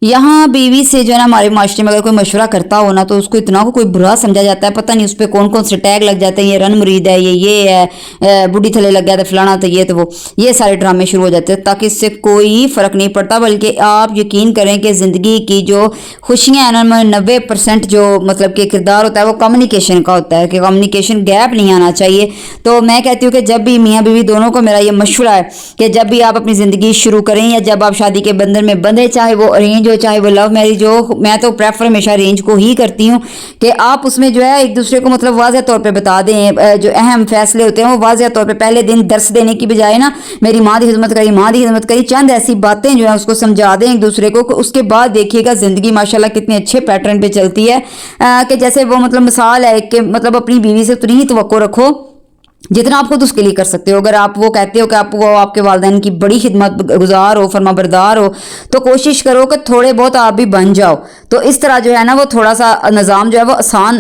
यहाँ बीवी से जो है ना हमारे माशरे में अगर कोई मशवरा करता हो ना तो उसको इतना को कोई बुरा समझा जाता है, पता नहीं उस पर कौन कौन से टैग लग जाते हैं, ये रन मुरीद है, ये है, बूढ़ी थले लग गया था, फलाना तो ये तो वो, ये सारे ड्रामे शुरू हो जाते हैं, ताकि इससे कोई फ़र्क नहीं पड़ता। बल्कि आप यकीन करें कि ज़िंदगी की जो खुशियाँ हैं उनमें 90% जो मतलब कि किरदार होता है वो कम्युनिकेशन का होता है, कि कम्युनिकेशन गैप नहीं आना चाहिए। तो मैं कहती हूँ कि जब भी मियाँ बीवी दोनों को मेरा ये मशवरा है कि जब भी आप अपनी ज़िंदगी शुरू करें या जब आप शादी के बंधन में बंधे, चाहे वो अरेंज हो चाहे वो लव मैरिज हो, मैं तो प्रेफर हमेशा अरेंज को ही करती हूँ, कि आप उसमें जो है एक दूसरे को मतलब वाज़ह तौर पे बता दें, जो अहम फैसले होते हैं वो वाज़ह तौर पे पहले दिन दर्स देने की बजाय ना, मेरी माँ की खिदमत करी, माँ की खिदमत करी, चंद ऐसी बातें जो है उसको समझा दें एक दूसरे को। उसके बाद देखिएगा ज़िंदगी माशाल्लाह कितने अच्छे पैटर्न पे चलती है, कि जैसे वो मतलब मिसाल है कि मतलब अपनी बीवी से उतनी ही तवक्को रखो जितना आप खुद उसके लिए कर सकते हो। अगर आप वो कहते हो कि आप वो आपके वालिदैन की बड़ी खिदमत गुजार हो, फरमाबरदार हो, तो कोशिश करो कि थोड़े बहुत आप भी बन जाओ। तो इस तरह जो है ना वो थोड़ा सा निज़ाम जो है वो आसान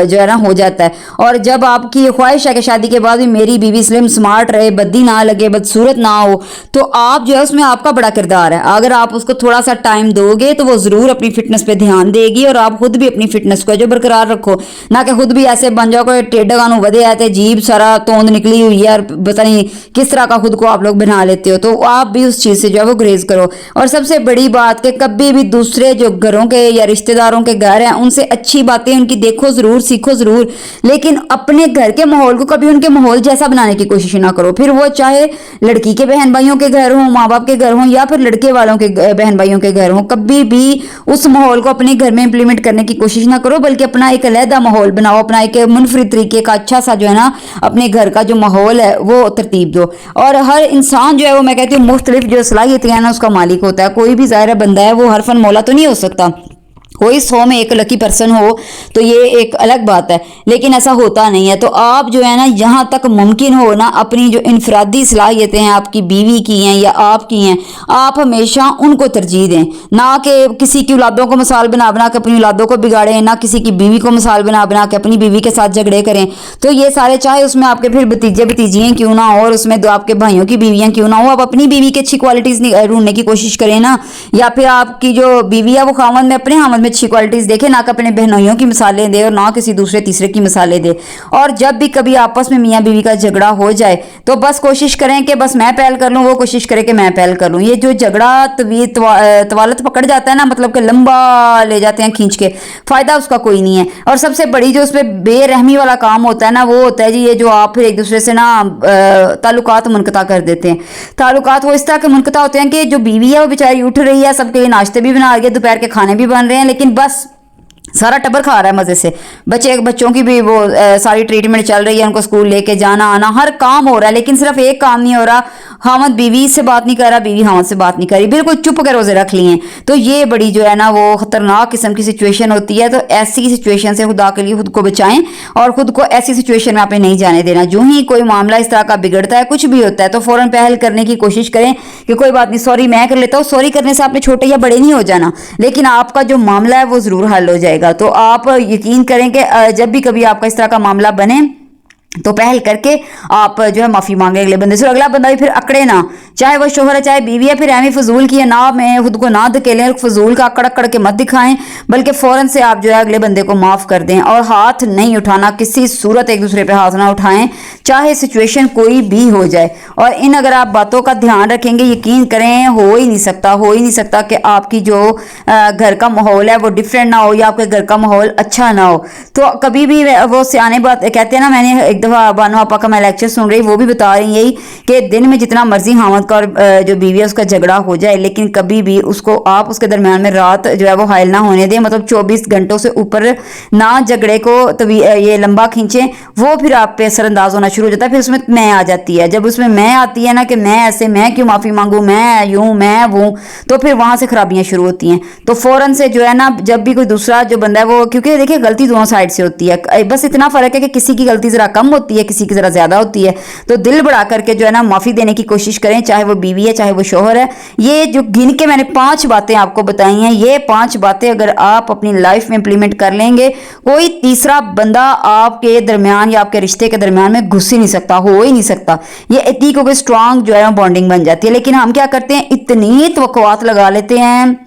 जो है ना हो जाता है। और जब आपकी ये ख्वाहिश है कि शादी के बाद भी मेरी बीवी स्लिम स्मार्ट रहे, बद्दी ना लगे, बदसूरत ना हो, तो आप जो है उसमें आपका बड़ा किरदार है। अगर आप उसको थोड़ा सा टाइम दोगे तो वो ज़रूर अपनी फिटनेस पे ध्यान देगी, और आप खुद भी अपनी फिटनेस को जो बरकरार रखो, ना कि खुद भी ऐसे बन जाओ कि टेढ़ा गानू वधे आते जीभ सारा तोंद निकली हुई है और पता नहीं किस तरह का खुद को आप लोग बना लेते हो। तो आप भी उस चीज़ से जो है वो ग्रेज करो। और सबसे बड़ी बात कि कभी भी दूसरे जो घरों के या रिश्तेदारों के घर हैं उनसे अच्छी बातें उनकी देखो ज़रूर, सीखो ज़रूर, लेकिन अपने घर के माहौल को कभी उनके माहौल जैसा बनाने की कोशिश ना करो। फिर वो चाहे लड़की के बहन भाइयों के घर हों, माँ बाप के घर हों, या फिर लड़के वालों के बहन भाइयों के घर हों, कभी भी उस माहौल को अपने घर में इंप्लीमेंट करने की कोशिश ना करो, बल्कि अपना एक अलहदा माहौल बनाओ, अपना एक मुनफरिद तरीके का अच्छा सा जो है ना अपने घर का जो माहौल है वो तरतीब दो। और हर इंसान जो है वो मैं कहती हूँ मुख्तलिफ जो सलाहियतें हैं ना उसका मालिक होता है। कोई भी ज़ाहिर बंदा है वो हर फन मौला तो नहीं हो सकता, कोई 100 में एक लकी पर्सन हो तो ये एक अलग बात है, लेकिन ऐसा होता नहीं है। तो आप जो है ना जहाँ तक मुमकिन हो ना अपनी जो इनफरादी सलाहियतें हैं आपकी बीवी की हैं या आपकी हैं, आप हमेशा उनको तरजीह दें, ना कि किसी की औलादों को मिसाल बना बना के अपनी औलादों को बिगाड़ें, ना किसी की बीवी को मिसाल बना बना के अपनी बीवी के साथ झगड़े करें। तो ये सारे चाहे उसमें आपके फिर भतीजे भतीजियाँ क्यों ना हो और उसमें तो आपके भाइयों की बीवियाँ क्यों ना हो, आप अपनी बीवी की अच्छी क्वालिटीज़ ढूंढने की कोशिश करें ना, या फिर आपकी जो बीवी है वो खामद में अपने हामद अच्छी क्वालिटीज़ देखे, ना कि अपने बहनोइयों की मिसालें दे और ना किसी दूसरे तीसरे की मिसालें दे। और जब भी कभी आपस में मियाँ बीवी का झगड़ा हो जाए तो बस कोशिश करें कि बस मैं पहल कर लूँ, वो कोशिश करे कि मैं पहल कर लूँ। ये जो झगड़ा तवालत पकड़ जाता है ना, मतलब कि लंबा ले जाते हैं खींच के, फ़ायदा उसका कोई नहीं है। और सबसे बड़ी जो उसमें बेरहमी वाला काम होता है ना वो होता है जी ये जो आप फिर एक दूसरे से ना ताल्लुकात मुनक़ता कर देते हैं। ताल्लुकात वो इस तरह के मुनक़ता होते हैं कि जो बीवी है वो बेचारी उठ रही है, सबके लिए नाश्ते भी बना रही है, दोपहर के खाने भी बन रहे हैं, लेकिन बस सारा टब्बर खा रहा है मज़े से, बच्चों की भी वो सारी ट्रीटमेंट चल रही है, उनको स्कूल लेके जाना आना हर काम हो रहा है, लेकिन सिर्फ एक काम नहीं हो रहा, हामद बीवी से बात नहीं कर रहा, बीवी हामद से बात नहीं कर रही, बिल्कुल चुप के रोज़े रख लिए हैं। तो ये बड़ी जो है ना वो ख़तरनाक किस्म की सिचुएशन होती है। तो ऐसी सिचुएशन से खुदा के लिए खुद को बचाएं और ख़ुद को ऐसी सिचुएशन में आपने नहीं जाने देना। जो ही कोई मामला इस तरह का बिगड़ता है, कुछ भी होता है, तो फ़ौरन पहल करने की कोशिश करें कि कोई बात नहीं, सॉरी मैं कर लेता हूँ। सॉरी करने से आपने छोटे या बड़े नहीं हो जाना, लेकिन आपका जो मामला है वो ज़रूर हल हो जाएगा। तो आप यकीन करें कि जब भी कभी आपका इस तरह का मामला बने तो पहल करके आप जो है माफ़ी मांगे अगले बंदे से, अगला बंदा भी फिर अकड़े ना, चाहे वो शोहर है चाहे बीवी है, फिर एमी फजूल की है ना में खुद को ना धकेलें, फजूल का अकड़ अकड़ के मत दिखाएं, बल्कि फ़ौरन से आप जो है अगले बंदे को माफ़ कर दें। और हाथ नहीं उठाना, किसी सूरत एक दूसरे पे हाथ ना उठाएं, चाहे सिचुएशन कोई भी हो जाए। और इन अगर आप बातों का ध्यान रखेंगे, यकीन करें हो ही नहीं सकता कि आपकी जो घर का माहौल है वो डिफरेंट ना हो या आपके घर का माहौल अच्छा ना हो। तो कभी भी वो सियाने बात कहते हैं ना, मैंने एक दफ़ा बानो आपा का मैं लेक्चर सुन रही, वो भी बता रही यही कि दिन में जितना मर्जी हामद का और जो बीवी है उसका झगड़ा हो जाए, लेकिन कभी भी उसको आप उसके दरमियान में रात जो है वो हायल ना होने दें, मतलब 24 घंटों से ऊपर ना झगड़े को तो ये लंबा खींचें। वो फिर आप पे असरअंदाज होना शुरू हो जाता है, फिर उसमें मैं आ जाती है। जब उसमें मैं आती है ना कि मैं ऐसे, मैं क्यों माफ़ी मांगूँ, मैं यूँ मैं वो, तो फिर वहाँ से खराबियाँ शुरू होती हैं। तो फ़ौरन से जो है ना जब भी कोई दूसरा जो बंदा है वो, क्योंकि देखिए गलती दोनों साइड से होती है, बस इतना फ़र्क है कि किसी की गलती ज़रा कम होती है, किसी की ज़रा ज़्यादा होती है। तो दिल बढ़ा करके जो है ना माफ़ी देने की कोशिश करें, चाहे वो बीवी है चाहे वो शोहर है। ये जो गिन के मैंने 5 बातें आपको बताई हैं, ये 5 बातें अगर आप अपनी लाइफ में इंप्लीमेंट कर लेंगे, कोई तीसरा बंदा आपके दरमियान या आपके रिश्ते के दरमियान में घुस ही नहीं सकता, हो ही नहीं सकता। ये इतनी को स्ट्रांग जो है बॉन्डिंग बन जाती है। लेकिन हम क्या करते हैं, इतनी तवक्कुआत लगा लेते हैं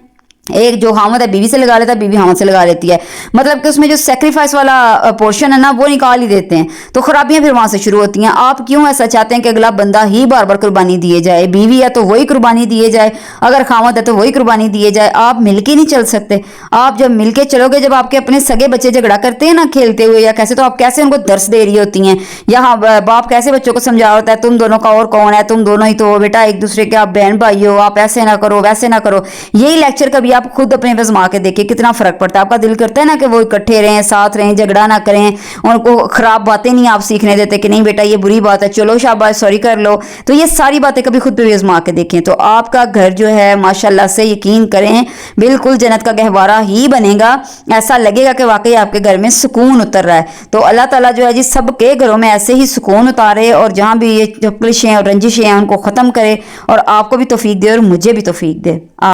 ایک جو حامد ہے بیوی سے لگا لیتا ہے, بیوی حامد سے لگا لیتی ہے, مطلب کہ اس میں جو سیکریفائس والا پورشن ہے نا وہ نکال ہی دیتے ہیں, تو خرابیاں پھر وہاں سے شروع ہوتی ہیں. آپ کیوں ایسا چاہتے ہیں کہ اگلا بندہ ہی بار بار قربانی دیے جائے؟ بیوی ہے تو وہی قربانی دیے جائے, اگر حامد ہے تو وہی قربانی دیے جائے. آپ مل کے نہیں چل سکتے. آپ جب مل کے چلو گے, جب آپ کے اپنے سگے بچے جھگڑا کرتے ہیں نا کھیلتے ہوئے یا کیسے, تو آپ کیسے ان کو درس دے رہی ہوتی ہیں, یا باپ کیسے بچوں کو سمجھا ہوتا ہے تم دونوں کا اور کون ہے, تم دونوں ہی تو بیٹا ایک دوسرے کے آپ بہن بھائی ہو, آپ ایسے نہ کرو ویسے نہ کرو. یہی لیکچر کبھی آپ خود اپنے پہ آزما کے دیکھیں کتنا فرق پڑتا ہے. آپ کا دل کرتا ہے نا کہ وہ اکٹھے رہیں, ساتھ رہیں, جھگڑا نہ کریں, ان کو خراب باتیں نہیں آپ سیکھنے دیتے کہ نہیں بیٹا یہ بری بات ہے, چلو شاباش سوری کر لو. تو یہ ساری باتیں کبھی خود پہ بھی آزما کے دیکھیں, تو آپ کا گھر جو ہے ماشاءاللہ سے یقین کریں بالکل جنت کا گہوارہ ہی بنے گا. ایسا لگے گا کہ واقعی آپ کے گھر میں سکون اتر رہا ہے. تو اللہ تعالیٰ جو ہے جی سب کے گھروں میں ایسے ہی سکون اتارے, اور جہاں بھی یہ چپلشیں اور رنجشیں ہیں ان کو ختم کرے, اور آپ کو بھی توفیق دے اور مجھے بھی توفیق دے.